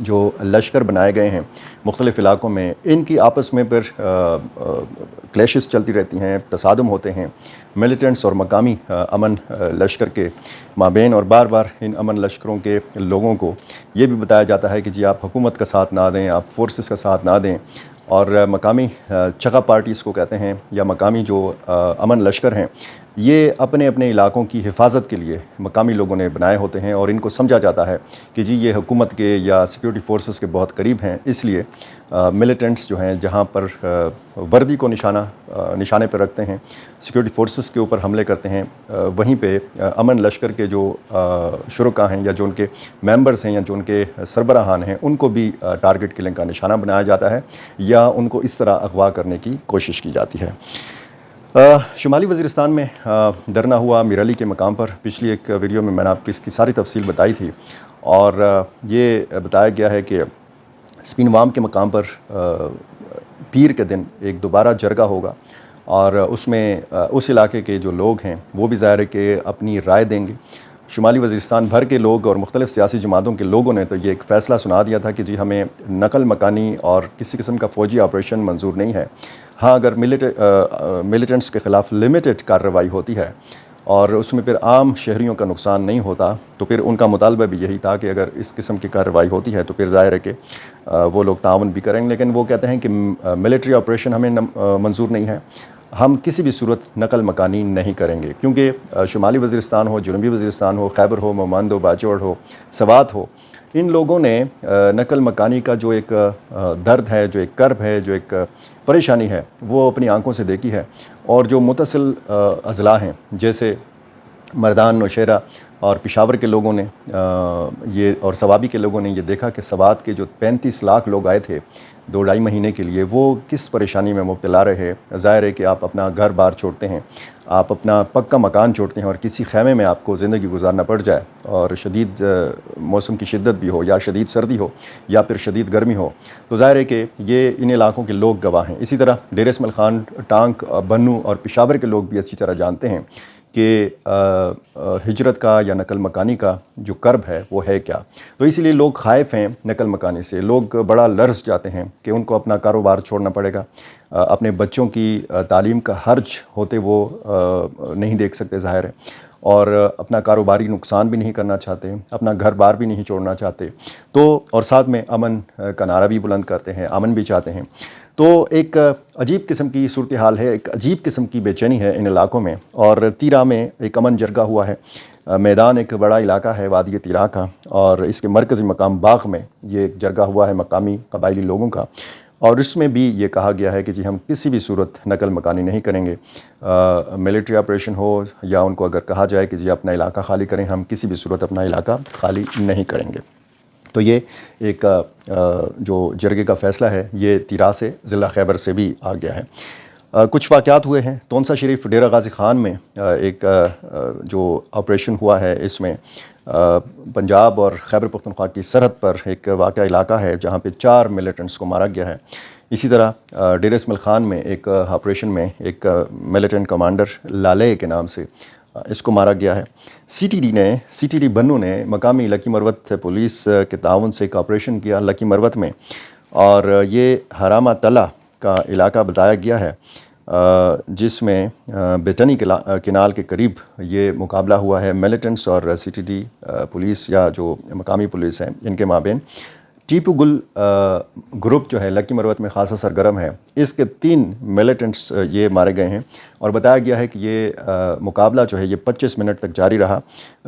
جو لشکر بنائے گئے ہیں مختلف علاقوں میں، ان کی آپس میں پھر کلیشز چلتی رہتی ہیں، تصادم ہوتے ہیں ملیٹنٹس اور مقامی امن لشکر کے مابین، اور بار بار ان امن لشکروں کے لوگوں کو یہ بھی بتایا جاتا ہے کہ جی آپ حکومت کا ساتھ نہ دیں، آپ فورسز کا ساتھ نہ دیں، اور مقامی چغا پارٹیز کو کہتے ہیں یا مقامی جو امن لشکر ہیں، یہ اپنے اپنے علاقوں کی حفاظت کے لیے مقامی لوگوں نے بنائے ہوتے ہیں، اور ان کو سمجھا جاتا ہے کہ جی یہ حکومت کے یا سیکیورٹی فورسز کے بہت قریب ہیں، اس لیے ملیٹنٹس جو ہیں جہاں پر وردی کو نشانے پر رکھتے ہیں، سیکیورٹی فورسز کے اوپر حملے کرتے ہیں، وہیں پہ امن لشکر کے جو شرکاء ہیں یا جو ان کے ممبرز ہیں یا جو ان کے سربراہان ہیں، ان کو بھی ٹارگٹ کلنگ کا نشانہ بنایا جاتا ہے یا ان کو اس طرح اغوا کرنے کی کوشش کی جاتی ہے۔ شمالی وزیرستان میں درنا ہوا میر علی کے مقام پر پچھلی ایک ویڈیو میں نے آپ کو اس کی ساری تفصیل بتائی تھی، اور یہ بتایا گیا ہے کہ سپین وام کے مقام پر پیر کے دن ایک دوبارہ جرگہ ہوگا، اور اس میں اس علاقے کے جو لوگ ہیں وہ بھی ظاہر ہے کہ اپنی رائے دیں گے۔ شمالی وزیرستان بھر کے لوگ اور مختلف سیاسی جماعتوں کے لوگوں نے تو یہ ایک فیصلہ سنا دیا تھا کہ جی ہمیں نقل مکانی اور کسی قسم کا فوجی آپریشن منظور نہیں ہے۔ ہاں، اگر ملیٹنٹس کے خلاف لمیٹڈ کارروائی ہوتی ہے اور اس میں پھر عام شہریوں کا نقصان نہیں ہوتا، تو پھر ان کا مطالبہ بھی یہی تھا کہ اگر اس قسم کی کارروائی ہوتی ہے تو پھر ظاہر ہے کہ وہ لوگ تعاون بھی کریں گے، لیکن وہ کہتے ہیں کہ ملٹری آپریشن ہمیں منظور نہیں ہے، ہم کسی بھی صورت نقل مکانی نہیں کریں گے، کیونکہ شمالی وزیرستان ہو، جنوبی وزیرستان ہو، خیبر ہو، مومند ہو، باجوڑ ہو، سوات ہو، ان لوگوں نے نقل مکانی کا جو ایک درد ہے، جو ایک کرب ہے، جو ایک پریشانی ہے، وہ اپنی آنکھوں سے دیکھی ہے، اور جو متصل اضلاع ہیں جیسے مردان، نوشہرہ اور پشاور کے لوگوں نے یہ اور سوابی کے لوگوں نے یہ دیکھا کہ سوات کے جو 35 لاکھ لوگ آئے تھے 2-2.5 مہینے کے لیے، وہ کس پریشانی میں مبتلا رہے۔ ظاہر ہے کہ آپ اپنا گھر بار چھوڑتے ہیں، آپ اپنا پکا مکان چھوڑتے ہیں، اور کسی خیمے میں آپ کو زندگی گزارنا پڑ جائے، اور شدید موسم کی شدت بھی ہو، یا شدید سردی ہو، یا پھر شدید گرمی ہو، تو ظاہر ہے کہ یہ ان علاقوں کے لوگ گواہ ہیں۔ اسی طرح ڈیر اسماعیل خان، ٹانک، بنو اور پشاور کے لوگ بھی اچھی طرح جانتے ہیں کہ ہجرت کا یا نقل مکانی کا جو کرب ہے وہ ہے کیا۔ تو اسی لیے لوگ خائف ہیں نقل مکانی سے، لوگ بڑا لرز جاتے ہیں کہ ان کو اپنا کاروبار چھوڑنا پڑے گا، اپنے بچوں کی تعلیم کا حرج ہوتے وہ نہیں دیکھ سکتے ظاہر ہے، اور اپنا کاروباری نقصان بھی نہیں کرنا چاہتے، اپنا گھر بار بھی نہیں چھوڑنا چاہتے، تو اور ساتھ میں امن کا نعرہ بھی بلند کرتے ہیں، امن بھی چاہتے ہیں۔ تو ایک عجیب قسم کی صورتحال ہے، ایک عجیب قسم کی بے چینی ہے ان علاقوں میں، اور تیرا میں ایک امن جرگہ ہوا ہے۔ میدان ایک بڑا علاقہ ہے وادی تیرا کا، اور اس کے مرکزی مقام باغ میں یہ ایک جرگہ ہوا ہے مقامی قبائلی لوگوں کا، اور اس میں بھی یہ کہا گیا ہے کہ جی ہم کسی بھی صورت نقل مکانی نہیں کریں گے، ملٹری آپریشن ہو یا ان کو اگر کہا جائے کہ جی اپنا علاقہ خالی کریں، ہم کسی بھی صورت اپنا علاقہ خالی نہیں کریں گے۔ تو یہ ایک جو جرگے کا فیصلہ ہے یہ تیرا سے، ضلع خیبر سے بھی آ گیا ہے۔ کچھ واقعات ہوئے ہیں تونسا شریف ڈیرہ غازی خان میں، ایک جو آپریشن ہوا ہے، اس میں پنجاب اور خیبر پختونخوا کی سرحد پر ایک واقعہ علاقہ ہے جہاں پہ 4 ملیٹنٹس کو مارا گیا ہے۔ اسی طرح ڈیر اسماعیل خان میں ایک آپریشن میں ایک ملیٹنٹ کمانڈر لالے کے نام سے اس کو مارا گیا ہے۔ سی ٹی ڈی بنو نے مقامی لکی مروت پولیس کے تعاون سے ایک آپریشن کیا لکی مروت میں، اور یہ حرامہ ٹلہ کا علاقہ بتایا گیا ہے، جس میں بیٹنی کینال کے قریب یہ مقابلہ ہوا ہے ملیٹنٹس اور سی ٹی ڈی پولیس یا جو مقامی پولیس ہیں ان کے مابین۔ ٹیپو گل گروپ جو ہے لکی مروت میں خاصا سرگرم ہے، اس کے 3 ملیٹنٹس یہ مارے گئے ہیں، اور بتایا گیا ہے کہ یہ مقابلہ جو ہے یہ 25 منٹ تک جاری رہا۔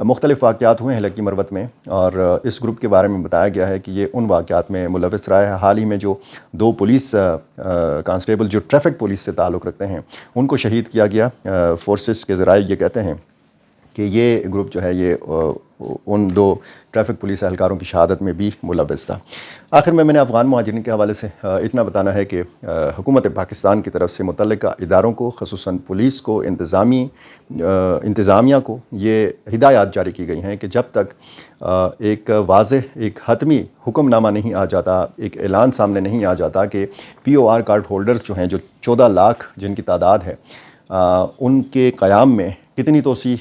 مختلف واقعات ہوئے ہیں لکی مروت میں، اور اس گروپ کے بارے میں بتایا گیا ہے کہ یہ ان واقعات میں ملوث رہا ہے۔ حال ہی میں جو 2 پولیس کانسٹیبل جو ٹریفک پولیس سے تعلق رکھتے ہیں ان کو شہید کیا گیا۔ فورسز کے ذرائع یہ کہتے ہیں کہ یہ گروپ جو ہے یہ ان 2 ٹریفک پولیس اہلکاروں کی شہادت میں بھی ملوث تھا۔ آخر میں نے افغان مہاجرین کے حوالے سے اتنا بتانا ہے کہ حکومت پاکستان کی طرف سے متعلقہ اداروں کو، خصوصاً پولیس کو، انتظامیہ کو یہ ہدایات جاری کی گئی ہیں کہ جب تک ایک واضح، ایک حتمی حکم نامہ نہیں آ جاتا، ایک اعلان سامنے نہیں آ جاتا کہ POR کارڈ ہولڈرز جو ہیں، جو 14 لاکھ جن کی تعداد ہے، ان کے قیام میں کتنی توسیع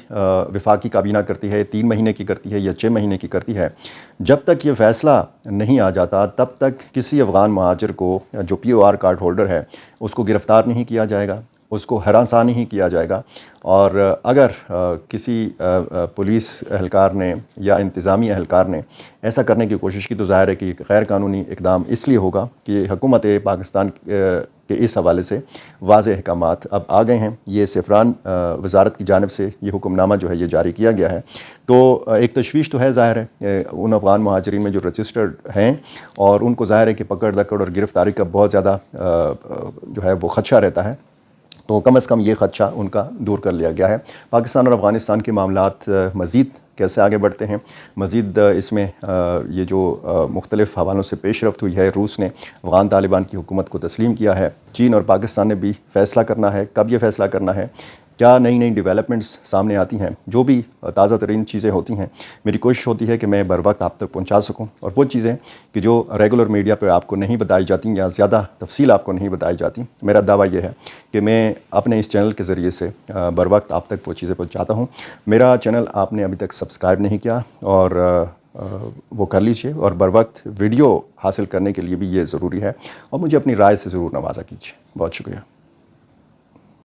وفاقی کابینہ کرتی ہے، 3 مہینے کی کرتی ہے یا 6 مہینے کی کرتی ہے، جب تک یہ فیصلہ نہیں آ جاتا تب تک کسی افغان مہاجر کو جو POR کارڈ ہولڈر ہے اس کو گرفتار نہیں کیا جائے گا، اس کو ہراساں نہیں کیا جائے گا، اور اگر کسی پولیس اہلکار نے یا انتظامی اہلکار نے ایسا کرنے کی کوشش کی تو ظاہر ہے کہ غیر قانونی اقدام اس لیے ہوگا کہ حکومت پاکستان کے اس حوالے سے واضح احکامات اب آ گئے ہیں۔ یہ سیفران وزارت کی جانب سے یہ حکم نامہ جو ہے یہ جاری کیا گیا ہے، تو ایک تشویش تو ہے ظاہر ہے ان افغان مہاجرین میں جو رجسٹرڈ ہیں، اور ان کو ظاہر ہے کہ پکڑ دکڑ اور گرفتاری کا بہت زیادہ جو ہے وہ خدشہ رہتا ہے، تو کم از کم یہ خدشہ ان کا دور کر لیا گیا ہے۔ پاکستان اور افغانستان کے معاملات مزید کیسے آگے بڑھتے ہیں، مزید اس میں یہ جو مختلف حوالوں سے پیش رفت ہوئی ہے، روس نے افغان طالبان کی حکومت کو تسلیم کیا ہے، چین اور پاکستان نے بھی فیصلہ کرنا ہے، کب یہ فیصلہ کرنا ہے، کیا نئی نئی ڈیولپمنٹس سامنے آتی ہیں، جو بھی تازہ ترین چیزیں ہوتی ہیں میری کوشش ہوتی ہے کہ میں بر وقت آپ تک پہنچا سکوں، اور وہ چیزیں کہ جو ریگولر میڈیا پہ آپ کو نہیں بتائی جاتی یا زیادہ تفصیل آپ کو نہیں بتائی جاتی، میرا دعویٰ یہ ہے کہ میں اپنے اس چینل کے ذریعے سے بر وقت آپ تک وہ چیزیں پہنچاتا ہوں۔ میرا چینل آپ نے ابھی تک سبسکرائب نہیں کیا اور وہ کر لیجئے، اور بر وقت ویڈیو حاصل کرنے کے لیے بھی یہ ضروری ہے، اور مجھے اپنی رائے سے ضرور نوازا کیجیے۔ بہت شکریہ۔